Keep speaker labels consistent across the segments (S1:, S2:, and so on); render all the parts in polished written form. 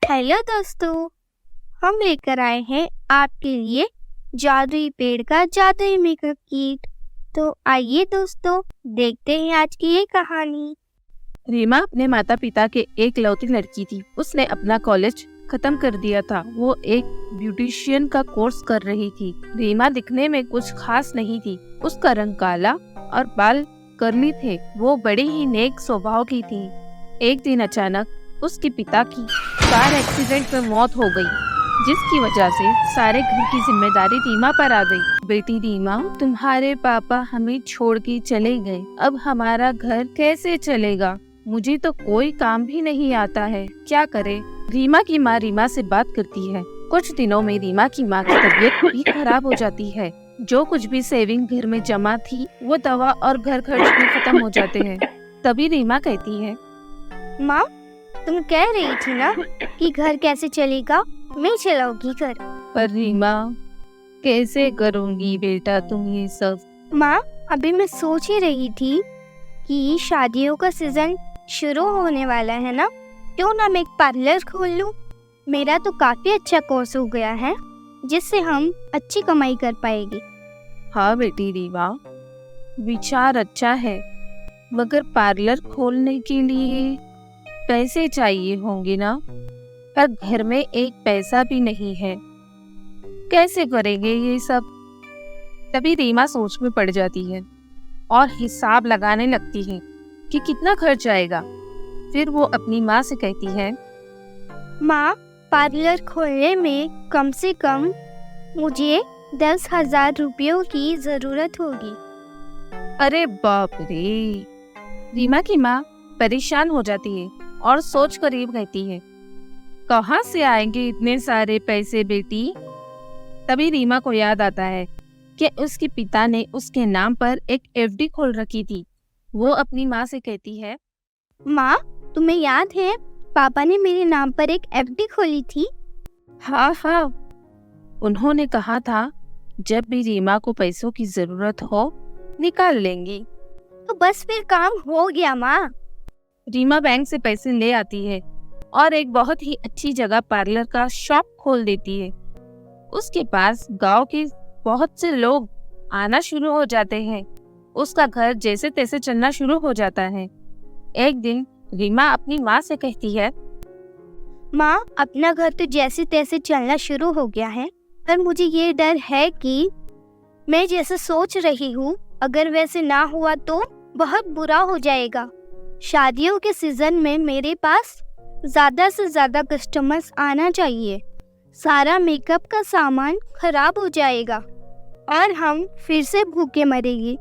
S1: Hello दोस्तों, हम लेकर आए हैं आपके लिए जादुई पेड़ का जादुई मेकअप किट। तो आइए दोस्तों, देखते हैं आज की ये कहानी।
S2: रीमा अपने माता पिता के एक लौती लड़की थी। उसने अपना कॉलेज खत्म कर दिया था। वो एक ब्यूटिशियन का कोर्स कर रही थी। रीमा दिखने में कुछ खास नहीं थी। उसका रंग काला और बाल कर्ली थे। वो बड़ी ही नेक स्वभाव की थी। एक दिन अचानक उसके पिता की कार एक्सीडेंट में मौत हो गई, जिसकी वजह से सारे घर की जिम्मेदारी रीमा पर आ गई। बेटी रीमा, तुम्हारे पापा हमें छोड़ के चले गए। अब हमारा घर कैसे चलेगा? मुझे तो कोई काम भी नहीं आता है, क्या करे? रीमा की माँ रीमा से बात करती है। कुछ दिनों में रीमा की माँ की तबीयत भी खराब हो जाती है। जो कुछ भी सेविंग घर में जमा थी वो दवा और घर खर्च में खत्म हो जाते हैं। तभी रीमा कहती है,
S1: माँ, तुम कह रही थी ना कि घर कैसे चलेगा, मैं चलाऊंगी घर।
S2: पर रीमा, कैसे करूँगी बेटा तुम ये सब?
S1: माँ, अभी मैं सोच ही रही थी कि शादियों का सीजन शुरू होने वाला है ना, क्यों ना मैं एक पार्लर खोल लूं। मेरा तो काफी अच्छा कोर्स हो गया है, जिससे हम अच्छी कमाई कर पाएगी।
S2: हाँ बेटी रीमा, विचार अच्छा है, मगर पार्लर खोलने के लिए पैसे चाहिए होंगे ना। पर घर में एक पैसा भी नहीं है, कैसे करेंगे ये सब? तभी रीमा सोच में पड़ जाती है और हिसाब लगाने लगती है कि कितना खर्च आएगा। फिर वो अपनी माँ से कहती है,
S1: माँ, पार्लर खोलने में कम से कम मुझे 10,000 रुपयों की जरूरत होगी।
S2: अरे बाप रे! रीमा की माँ परेशान हो जाती है और सोच कर ये कहती है, कहाँ से आएंगे इतने सारे पैसे बेटी? तभी रीमा को याद आता है कि उसके पिता ने उसके नाम पर एक एफडी खोल रखी थी। वो अपनी माँ से कहती है,
S1: माँ, तुम्हें याद है पापा ने मेरे नाम पर एक एफडी खोली थी?
S2: हाँ, उन्होंने कहा था जब भी रीमा को पैसों की जरूरत हो निकाल लेंगी।
S1: तो बस फिर काम हो गया माँ।
S2: रीमा बैंक से पैसे ले आती है और एक बहुत ही अच्छी जगह पार्लर का शॉप खोल देती है। उसके पास गांव के बहुत से लोग आना शुरू हो जाते हैं। उसका घर जैसे तैसे चलना शुरू हो जाता है। एक दिन रीमा अपनी माँ से कहती है,
S1: माँ, अपना घर तो जैसे तैसे चलना शुरू हो गया है, पर मुझे ये डर है कि मैं जैसे सोच रही हूँ अगर वैसे ना हुआ तो बहुत बुरा हो जाएगा। शादियों के सीजन में मेरे पास ज्यादा से ज्यादा कस्टमर्स आना चाहिए। सारा मेकअप का सामान खराब हो जाएगा और हम फिर से भूखे मरेंगे।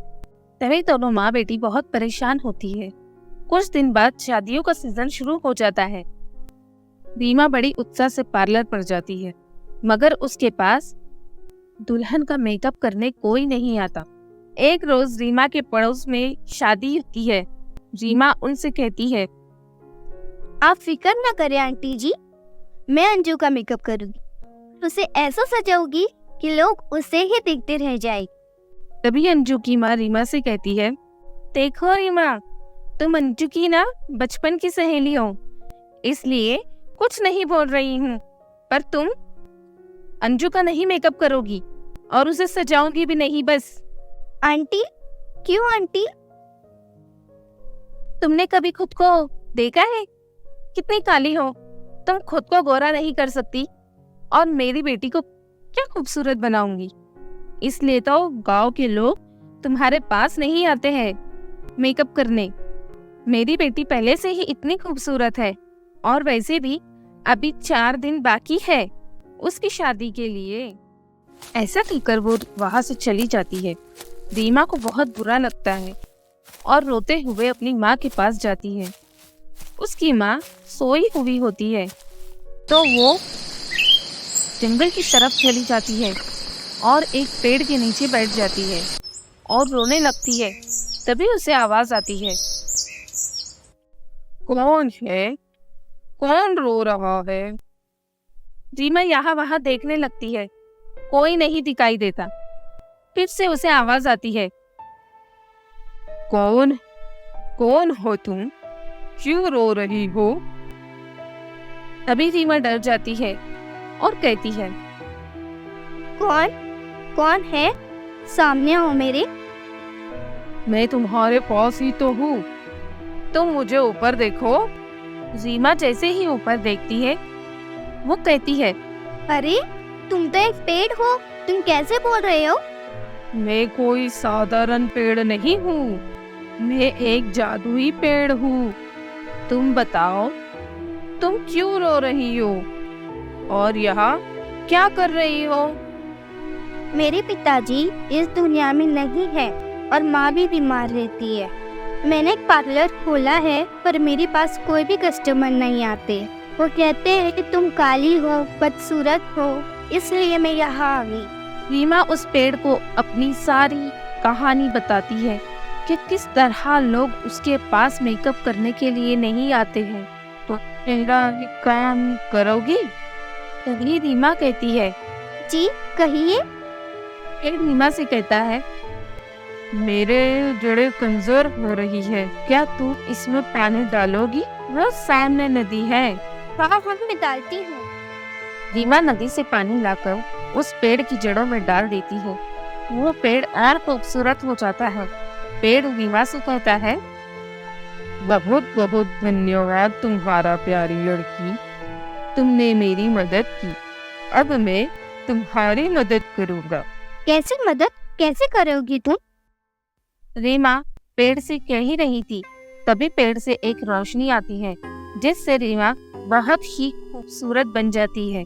S2: तभी दोनों माँ बेटी बहुत परेशान होती है। कुछ दिन बाद शादियों का सीजन शुरू हो जाता है। रीमा बड़ी उत्साह से पार्लर पर जाती है, मगर उसके पास दुल्हन का मेकअप करने कोई नहीं आता। एक रोज रीमा के पड़ोस में शादी होती है। रीमा उनसे कहती है,
S1: आप फिक्र न करें आंटी जी, मैं अंजू का मेकअप करूंगी, उसे ऐसा सजाऊंगी कि लोग उसे ही देखते रह जाएंगे।
S2: तभी अंजू की माँ रीमा से कहती है, देखो रीमा, तुम अंजू की ना बचपन की सहेली हो, इसलिए कुछ नहीं बोल रही हूँ, पर तुम अंजू का नहीं मेकअप करोगी और उसे सजाओगी भी नहीं। बस।
S1: आंटी, क्यों आंटी?
S2: तुमने कभी खुद को देखा है कितनी काली हो? तुम खुद को गोरा नहीं कर सकती और मेरी बेटी को क्या खूबसूरत बनाऊंगी। इसलिए तो गांव के लोग तुम्हारे पास नहीं आते हैं मेकअप करने। मेरी बेटी पहले से ही इतनी खूबसूरत है और वैसे भी अभी 4 दिन बाकी है उसकी शादी के लिए। ऐसा कहकर वो वहां से चली जाती है। रीमा को बहुत बुरा लगता है और रोते हुए अपनी माँ के पास जाती है। उसकी माँ सोई हुई होती है, तो वो जंगल की तरफ चली जाती है और एक पेड़ के नीचे बैठ जाती है और रोने लगती है। तभी उसे आवाज आती है, कौन है? कौन रो रहा है? रीमा यहाँ वहां देखने लगती है, कोई नहीं दिखाई देता। फिर से उसे आवाज आती है, कौन हो तुम? क्यों रो रही हो? तभी रीमा डर जाती है और कहती है,
S1: कौन कौन है? सामने आओ मेरे।
S2: मैं तुम्हारे पास ही तो हूँ, तुम मुझे ऊपर देखो। रीमा जैसे ही ऊपर देखती है वो कहती है,
S1: अरे तुम तो एक पेड़ हो, तुम कैसे बोल रहे हो?
S2: मैं कोई साधारण पेड़ नहीं हूँ, मैं एक जादुई पेड़ हूँ। तुम बताओ, तुम क्यों रो रही हो और यहाँ क्या कर रही हो?
S1: मेरे पिताजी इस दुनिया में नहीं है और माँ भी बीमार रहती है। मैंने एक पार्लर खोला है पर मेरे पास कोई भी कस्टमर नहीं आते। वो कहते हैं कि तुम काली हो, बदसूरत हो, इसलिए मैं यहाँ आ गई।
S2: रीमा उस पेड़ को अपनी सारी कहानी बताती है कि किस तरह लोग उसके पास मेकअप करने के लिए नहीं आते हैं। तो मेरा काम करोगी? तभी रीमा कहती है,
S1: जी कहिए।
S2: पेड़ रीमा से कहता है, मेरे जड़ें कमजोर हो रही है, क्या तू इसमें पानी डालोगी? वो सामने नदी है।
S1: हाँ मैं डालती हूँ।
S2: रीमा नदी से पानी लाकर उस पेड़ की जड़ों में डाल देती है। वो पेड़ और खूबसूरत हो जाता है। पेड़ रीमा से कहता है, बहुत बहुत धन्यवाद तुम्हारा प्यारी लड़की, तुमने मेरी मदद की। अब मैं तुम्हारी मदद करूँगा।
S1: कैसे मदद कैसे करोगी तुम?
S2: रीमा पेड़ से कह ही रही थी, तभी पेड़ से एक रोशनी आती है जिससे रीमा बहुत ही खूबसूरत बन जाती है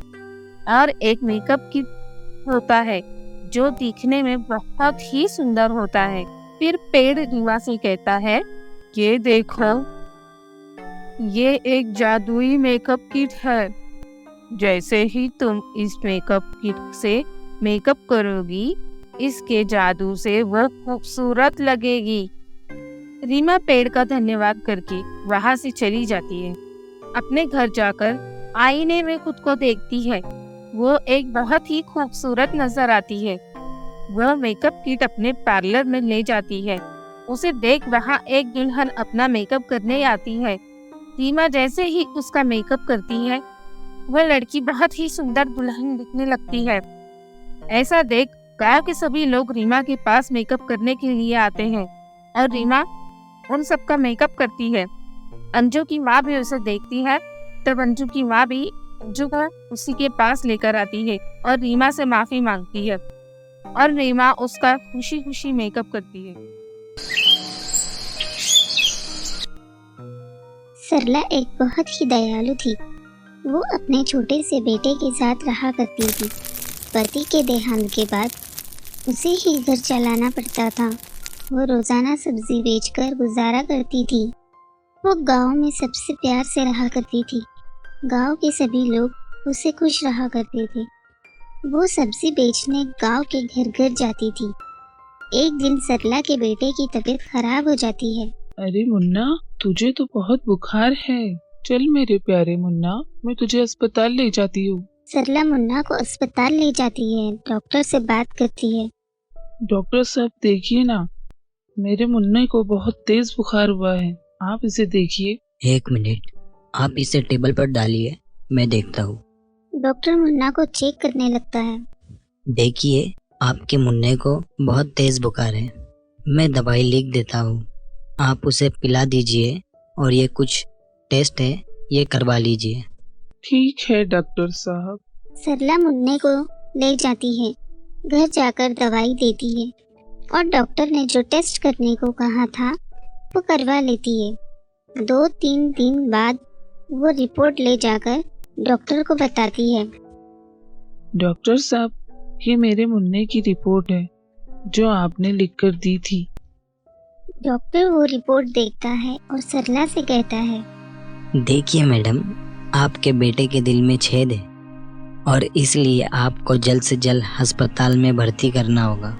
S2: और एक मेकअप किट होता है जो दिखने में बहुत ही सुंदर होता है। फिर पेड़ रीमा से कहता है, ये देखो, ये एक जादुई मेकअप किट है। जैसे ही तुम इस मेकअप किट से मेकअप करोगी, इसके जादू से वह खूबसूरत लगेगी। रीमा पेड़ का धन्यवाद करके वहां से चली जाती है। अपने घर जाकर आईने में खुद को देखती है। वो एक बहुत ही खूबसूरत नजर आती है। वह मेकअप किट अपने पार्लर में ले जाती है। उसे देख वहाँ एक दुल्हन अपना मेकअप करने आती है। रीमा जैसे ही उसका मेकअप करती है, वह लड़की बहुत ही सुंदर दुल्हन दिखने लगती है। ऐसा देख गांव के सभी लोग रीमा के पास मेकअप करने के लिए आते हैं और रीमा उन सबका मेकअप करती है। अंजू की माँ भी उसे देखती है, तब अंजू की माँ भी अंजू को उसी के पास लेकर आती है और रीमा से माफी मांगती है और रीमा उसका खुशी खुशी मेकअप करती है।
S3: सरला एक बहुत ही दयालु थी। वो अपने छोटे से बेटे के साथ रहा करती थी। पति के देहांत के बाद उसे ही घर चलाना पड़ता था। वो रोजाना सब्जी बेचकर गुजारा करती थी। वो गांव में सबसे प्यार से रहा करती थी। गांव के सभी लोग उससे खुश रहा करते थे। वो सब्जी बेचने गांव के घर घर जाती थी। एक दिन सरला के बेटे की तबीयत खराब हो जाती है।
S4: अरे मुन्ना, तुझे तो बहुत बुखार है। चल मेरे प्यारे मुन्ना, मैं तुझे अस्पताल ले जाती हूँ।
S3: सरला मुन्ना को अस्पताल ले जाती है। डॉक्टर से बात करती है।
S4: डॉक्टर साहब देखिए ना, मेरे मुन्ने को बहुत तेज बुखार हुआ है, आप इसे देखिए।
S5: 1 मिनट, आप इसे टेबल पर डालिए, मैं देखता हूँ।
S3: डॉक्टर मुन्ना को चेक करने लगता है।
S5: देखिए, आपके मुन्ने को बहुत तेज बुखार है। मैं दवाई लिख देता हूँ, आप उसे पिला दीजिए और ये कुछ टेस्ट है, ये करवा लीजिए।
S4: ठीक है डॉक्टर साहब।
S3: सरला मुन्ने को ले जाती है। घर जाकर दवाई देती है और डॉक्टर ने जो टेस्ट करने को कहा था वो करवा लेती है। 2-3 दिन बाद वो रिपोर्ट ले जाकर डॉक्टर को बताती है।
S4: डॉक्टर साहब, ये मेरे मुन्ने की रिपोर्ट है जो आपने लिखकर दी थी।
S3: डॉक्टर वो रिपोर्ट देखता है और सरला से कहता है,
S5: देखिए मैडम, आपके बेटे के दिल में छेद है और इसलिए आपको जल्द से जल्द अस्पताल में भर्ती करना होगा,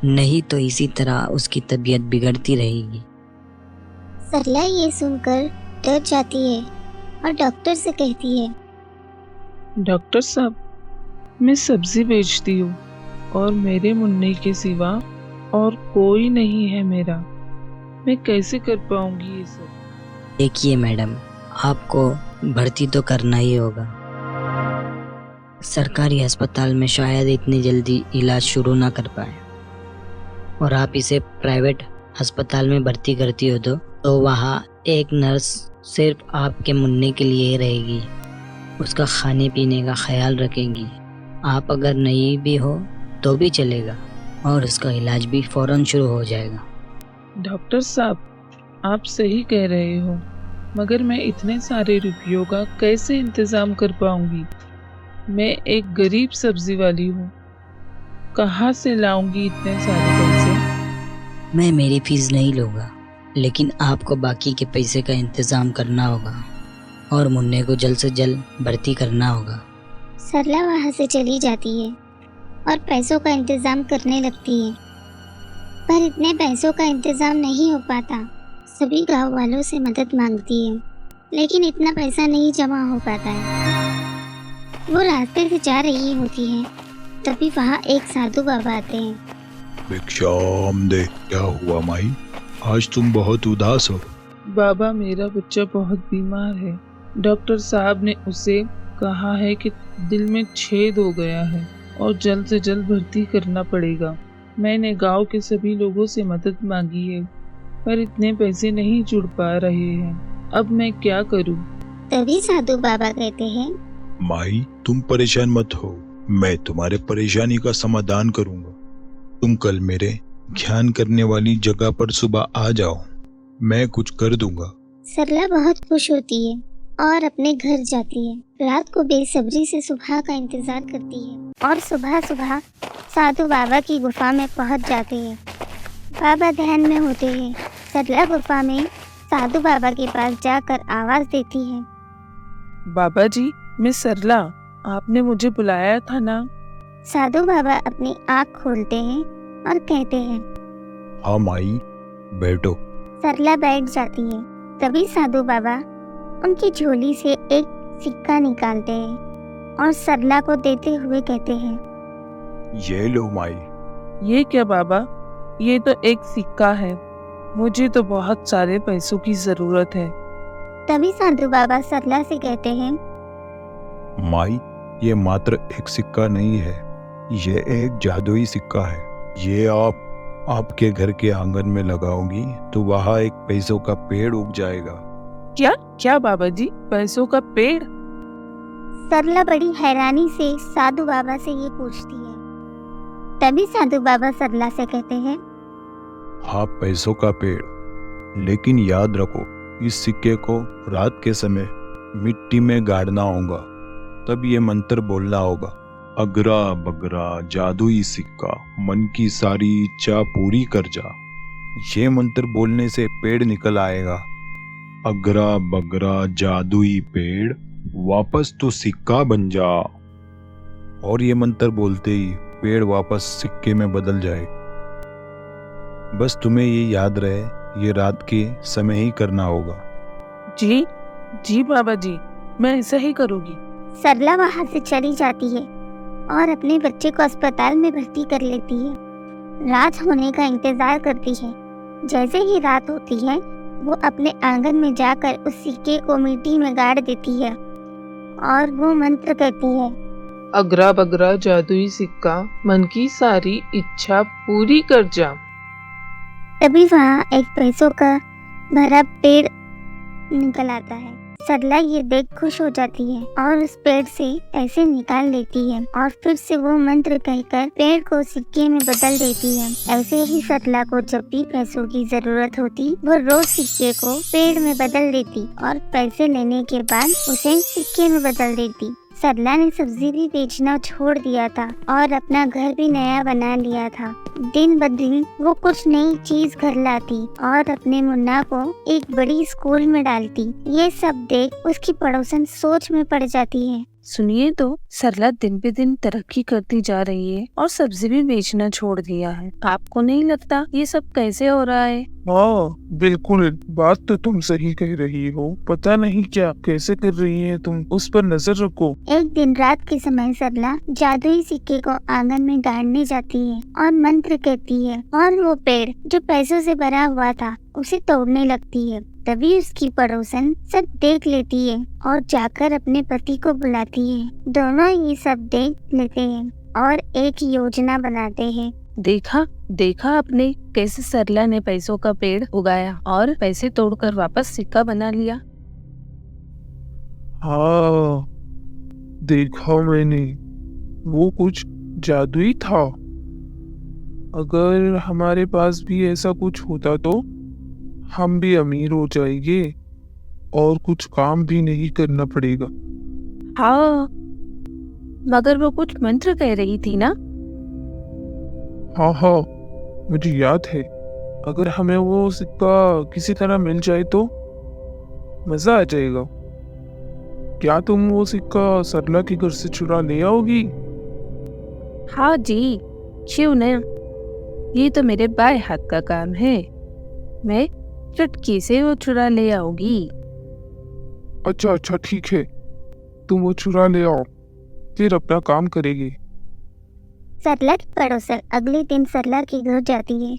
S5: नहीं तो इसी तरह उसकी तबीयत बिगड़ती रहेगी।
S3: सरला ये सुनकर डर जाती है और डॉक्टर से कहती है,
S4: डॉक्टर साहब, मैं सब्जी बेचती हूँ और मेरे मुन्ने के सिवा और कोई नहीं है मेरा, मैं कैसे कर पाऊंगी ये सब?
S5: देखिए मैडम, आपको भर्ती तो करना ही होगा। सरकारी अस्पताल में शायद इतनी जल्दी इलाज शुरू ना कर पाए, और आप इसे प्राइवेट अस्पताल में भर्ती करती हो तो वहाँ एक नर्स सिर्फ आपके मुन्ने के लिए रहेगी, उसका खाने पीने का ख्याल रखेगी। आप अगर नहीं भी हो तो भी चलेगा, और उसका इलाज भी फौरन शुरू हो जाएगा।
S4: डॉक्टर साहब, आप सही कह रहे हो, मगर मैं इतने सारे रुपयों का कैसे इंतजाम कर पाऊंगी? मैं एक गरीब सब्जी वाली हूँ, कहाँ से लाऊंगी इतने सारे पैसे?
S5: मैं मेरी फीस नहीं लूँगा, लेकिन आपको बाकी के पैसे का इंतज़ाम करना होगा और मुन्ने को जल्द से जल्द भर्ती करना होगा।
S3: सरला वहाँ से चली जाती है और पैसों का इंतज़ाम करने लगती है, पर इतने पैसों का इंतज़ाम नहीं हो पाता। सभी गांव वालों से मदद मांगती है, लेकिन इतना पैसा नहीं जमा हो पाता है। वो रास्ते से जा रही होती है, तभी वहाँ एक साधु बाबा आते हैं।
S6: भिक्षाम दे। क्या हुआ माई, आज तुम बहुत उदास हो?
S4: बाबा, मेरा बच्चा बहुत बीमार है। डॉक्टर साहब ने उसे कहा है कि दिल में छेद हो गया है और जल्द से जल्द भर्ती करना पड़ेगा। मैंने गांव के सभी लोगों से मदद मांगी है, पर इतने पैसे नहीं जुड़ पा रहे हैं। अब मैं क्या करूं?
S3: तभी साधु बाबा कहते हैं,
S6: माई, तुम परेशान मत हो, मैं तुम्हारे परेशानी का समाधान करूंगा। तुम कल मेरे ध्यान करने वाली जगह पर सुबह आ जाओ, मैं कुछ कर दूंगा।
S3: सरला बहुत खुश होती है और अपने घर जाती है। रात को बेसब्री से सुबह का इंतजार करती है और सुबह सुबह साधु बाबा की गुफा में पहुंच जाते हैं। बाबा ध्यान में होते हैं। सरला गुफा में साधु बाबा के पास जाकर आवाज देती है,
S4: बाबा जी, मैं सरला, आपने मुझे बुलाया था ना?
S3: साधु बाबा अपनी आँख खोलते हैं और कहते हैं,
S6: हाँ माई, बैठो।
S3: सरला बैठ जाती है। तभी साधु बाबा उनकी झोली से एक सिक्का निकालते हैं और सरला को देते हुए कहते हैं,
S6: ये लो माई।
S4: ये क्या बाबा, ये तो एक सिक्का है, मुझे तो बहुत सारे पैसों की जरूरत है।
S3: तभी साधु बाबा सरला से कहते हैं,
S6: माई, ये मात्र एक सिक्का नहीं है, ये एक जादुई सिक्का है। ये आपके घर के आंगन में लगाओगी तो वहाँ एक पैसों का पेड़ उग जाएगा।
S4: क्या क्या बाबा जी, पैसों का पेड़?
S3: सरला बड़ी हैरानी से साधु बाबा से ये पूछती है। तभी साधु बाबा सरला से कहते हैं,
S6: हाँ, पैसों का पेड़, लेकिन याद रखो, इस सिक्के को रात के समय मिट्टी में गाड़ना होगा, तब ये मंत्र बोलना होगा, अगरा बगरा जादुई सिक्का, मन की सारी इच्छा पूरी कर जा। ये मंत्र बोलने से पेड़ निकल आएगा। अगरा बगरा जादुई पेड़, वापस तो सिक्का बन जा। और ये मंत्र बोलते ही पेड़ वापस सिक्के में बदल जाए। बस तुम्हें ये याद रहे, ये रात के समय ही करना होगा।
S4: जी जी बाबा जी, मैं ऐसा ही करूँगी।
S3: सरला वहाँ से चली जाती है और अपने बच्चे को अस्पताल में भर्ती कर लेती है। रात होने का इंतजार करती है। जैसे ही रात होती है, वो अपने आंगन में जाकर उस सिक्के को मिट्टी में गाड़ देती है और वो मंत्र कहती है,
S4: अगरा बगरा जादुई सिक्का, मन की सारी इच्छा पूरी कर जा।
S3: तभी वहाँ एक पैसों का भरा पेड़ निकल आता है। सरला ये देख खुश हो जाती है और उस पेड़ से पैसे निकाल लेती है और फिर से वो मंत्र कहकर पेड़ को सिक्के में बदल देती है। ऐसे ही सरला को जब भी पैसों की जरूरत होती, वो रोज सिक्के को पेड़ में बदल देती और पैसे लेने के बाद उसे सिक्के में बदल देती। सरला ने सब्जी भी बेचना छोड़ दिया था और अपना घर भी नया बना लिया था। दिन ब दिन वो कुछ नई चीज घर लाती और अपने मुन्ना को एक बड़ी स्कूल में डालती। ये सब देख उसकी पड़ोसन सोच में पड़ जाती है।
S2: सुनिए तो, सरला दिन पे दिन तरक्की करती जा रही है और सब्जी भी बेचना छोड़ दिया है। आपको नहीं लगता ये सब कैसे हो रहा है?
S7: हाँ बिल्कुल, बात तो तुम सही कह रही हो। पता नहीं क्या कैसे कर रही है तुम, उस पर नजर रखो।
S3: एक दिन रात के समय सरला जादुई सिक्के को आंगन में गाड़ने जाती है और मंत्र कहती है और वो पेड़ जो पैसों से भरा हुआ था उसे तोड़ने लगती है। तभी उसकी पड़ोसन सब देख लेती है और जाकर अपने पति को बुलाती है। दोनों ये सब देख लेते हैं और एक योजना बनाते हैं।
S2: देखा आपने कैसे सरला ने पैसों का पेड़ उगाया और पैसे तोड़कर वापस सिक्का बना लिया।
S7: हाँ, देखा मैंने, वो कुछ जादुई था। अगर हमारे पास भी ऐसा कुछ होता तो हम भी अमीर हो जाएंगे और कुछ काम भी नहीं करना पड़ेगा।
S2: हाँ, मगर वो कुछ मंत्र कह रही थी ना।
S7: हाँ, मुझे याद है। अगर हमें वो सिक्का किसी तरह मिल जाए तो मजा आ जाएगा। क्या तुम वो सिक्का सरला के घर से चुरा ले आओगी?
S2: हाँ जी, क्यों न, ये तो मेरे बाएं हाथ का काम है। मैं चुटकी से वो चुरा ले आऊंगी।
S7: अच्छा, ठीक है, तुम वो चुरा ले आओ, फिर अपना काम करेगी।
S3: सरला की पड़ोसन अगले दिन सरला के घर जाती है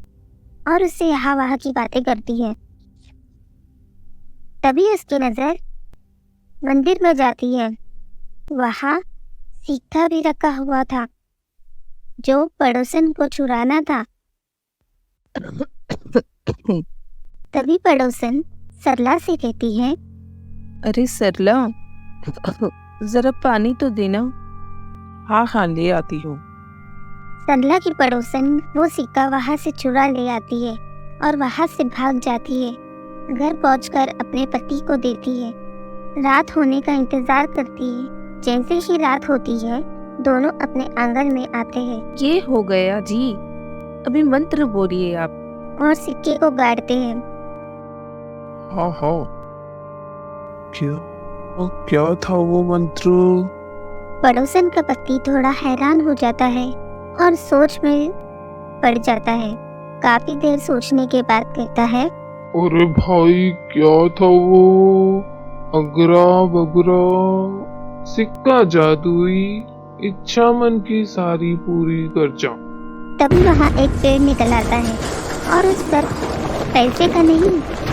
S3: और उससे यहाँ वहाँ की बातें करती है। तभी उसकी नजर मंदिर में जाती है। वहाँ सिक्का भी रखा हुआ था जो पड़ोसन को चुराना था। तभी पड़ोसन सरला से कहती है,
S2: अरे सरला, जरा पानी तो देना।
S4: हाँ, ले आती हूँ।
S3: सरला की पड़ोसन वो सिक्का वहाँ से चुरा ले आती है और वहाँ से भाग जाती है। घर पहुंचकर अपने पति को देती है। रात होने का इंतजार करती है। जैसे ही रात होती है, दोनों अपने आंगन में आते हैं
S2: ये हो गया जी, अभी मंत्र बोलिए आप।
S3: और सिक्के को गाड़ते हैं।
S7: हाँ, क्या था वो मंत्र?
S3: पड़ोसन का पति थोड़ा हैरान हो जाता है और सोच में पड़ जाता है। काफी देर सोचने के बाद कहता है,
S7: अरे भाई, क्या था वो? अगरा बगरा सिक्का जादुई, इच्छा मन की सारी पूरी कर जा।
S3: तभी वहाँ एक पेड़ निकल आता है और उस पर पैसे का नहीं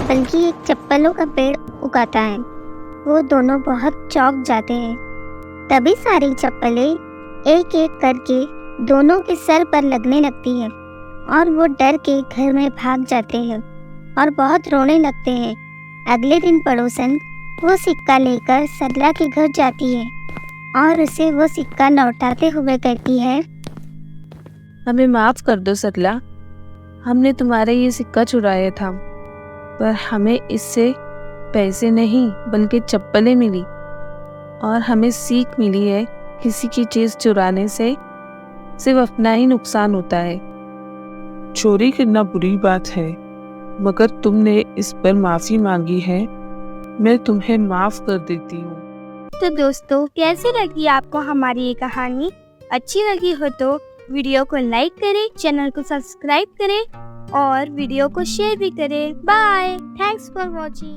S3: बल्कि एक चप्पलों का पेड़ उगाता है। वो दोनों बहुत चौंक जाते हैं। तभी सारी चप्पलें एक एक करके दोनों के सर पर लगने लगती हैं और वो डर के घर में भाग जाते हैं और बहुत रोने लगते हैं। अगले दिन पड़ोसन वो सिक्का लेकर सरला के घर जाती है और उसे वो सिक्का लौटाते हुए कहती है,
S2: हमें माफ कर दो सरला, हमने तुम्हारा ये सिक्का चुराया था, पर हमें इससे पैसे नहीं बल्कि चप्पलें मिली और हमें सीख मिली है किसी की चीज चुराने से सिर्फ अपना ही नुकसान होता है।
S4: चोरी करना बुरी बात है, मगर तुमने इस पर माफी मांगी है, मैं तुम्हें माफ कर देती हूँ।
S1: तो दोस्तों, कैसी लगी आपको हमारी ये कहानी? अच्छी लगी हो तो वीडियो को लाइक करें, चैनल को सब्सक्राइब करें और वीडियो को शेयर भी करें। Bye, thanks for watching.